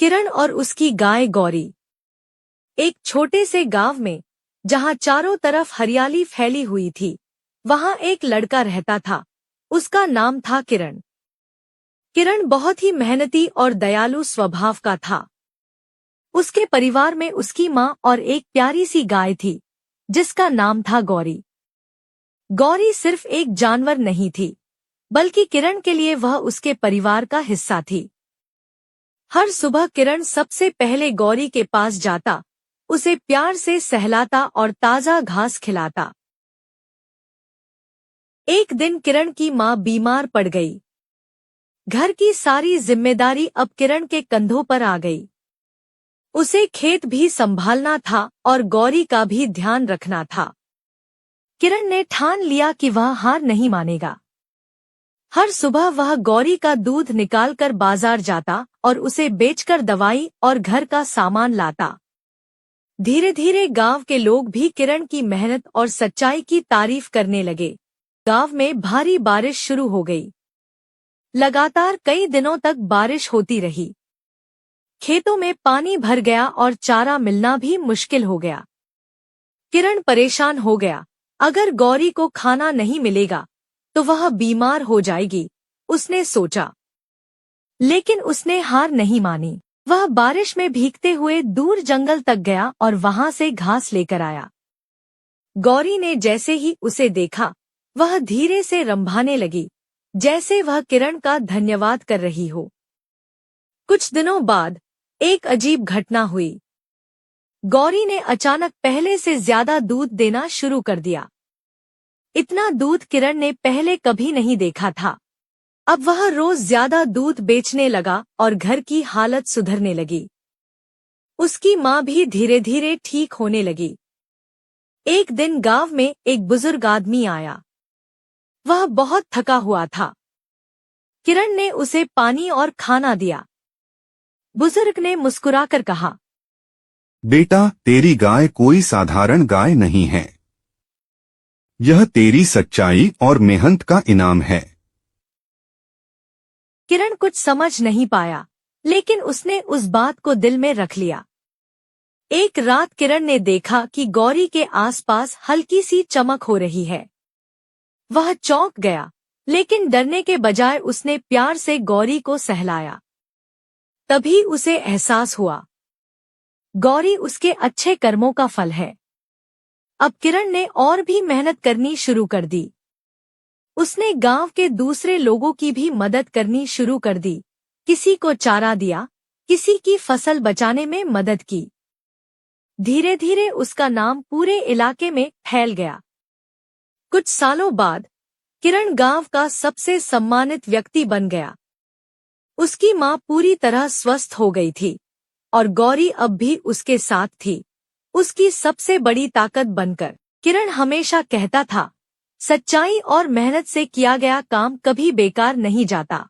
किरण और उसकी गाय गौरी। एक छोटे से गांव में, जहां चारों तरफ हरियाली फैली हुई थी, वहां एक लड़का रहता था। उसका नाम था किरण। किरण बहुत ही मेहनती और दयालु स्वभाव का था। उसके परिवार में उसकी माँ और एक प्यारी सी गाय थी, जिसका नाम था गौरी। गौरी सिर्फ एक जानवर नहीं थी, बल्कि किरण के लिए वह उसके परिवार का हिस्सा थी। हर सुबह किरण सबसे पहले गौरी के पास जाता, उसे प्यार से सहलाता और ताजा घास खिलाता। एक दिन किरण की माँ बीमार पड़ गई। घर की सारी जिम्मेदारी अब किरण के कंधों पर आ गई। उसे खेत भी संभालना था और गौरी का भी ध्यान रखना था। किरण ने ठान लिया कि वह हार नहीं मानेगा। हर सुबह वह गौरी का दूध निकालकर बाजार जाता और उसे बेचकर दवाई और घर का सामान लाता। धीरे धीरे गांव के लोग भी किरण की मेहनत और सच्चाई की तारीफ करने लगे। गांव में भारी बारिश शुरू हो गई। लगातार कई दिनों तक बारिश होती रही। खेतों में पानी भर गया और चारा मिलना भी मुश्किल हो गया। किरण परेशान हो गया। अगर गौरी को खाना नहीं मिलेगा तो वह बीमार हो जाएगी, उसने सोचा। लेकिन उसने हार नहीं मानी। वह बारिश में भीगते हुए दूर जंगल तक गया और वहां से घास लेकर आया। गौरी ने जैसे ही उसे देखा, वह धीरे से रंभाने लगी, जैसे वह किरण का धन्यवाद कर रही हो। कुछ दिनों बाद एक अजीब घटना हुई। गौरी ने अचानक पहले से ज्यादा दूध देना शुरू कर दिया। इतना दूध किरण ने पहले कभी नहीं देखा था। अब वह रोज ज्यादा दूध बेचने लगा और घर की हालत सुधरने लगी। उसकी माँ भी धीरे धीरे ठीक होने लगी। एक दिन गांव में एक बुजुर्ग आदमी आया। वह बहुत थका हुआ था। किरण ने उसे पानी और खाना दिया। बुजुर्ग ने मुस्कुराकर कहा, बेटा, तेरी गाय कोई साधारण गाय नहीं है। यह तेरी सच्चाई और मेहनत का इनाम है। किरण कुछ समझ नहीं पाया, लेकिन उसने उस बात को दिल में रख लिया। एक रात किरण ने देखा कि गौरी के आसपास हल्की सी चमक हो रही है। वह चौंक गया, लेकिन डरने के बजाय उसने प्यार से गौरी को सहलाया। तभी उसे एहसास हुआ, गौरी उसके अच्छे कर्मों का फल है। अब किरण ने और भी मेहनत करनी शुरू कर दी। उसने गांव के दूसरे लोगों की भी मदद करनी शुरू कर दी। किसी को चारा दिया, किसी की फसल बचाने में मदद की। धीरे धीरे उसका नाम पूरे इलाके में फैल गया। कुछ सालों बाद किरण गांव का सबसे सम्मानित व्यक्ति बन गया। उसकी माँ पूरी तरह स्वस्थ हो गई थी और गौरी अब भी उसके साथ थी, उसकी सबसे बड़ी ताकत बनकर। किरण हमेशा कहता था, सच्चाई और मेहनत से किया गया काम कभी बेकार नहीं जाता।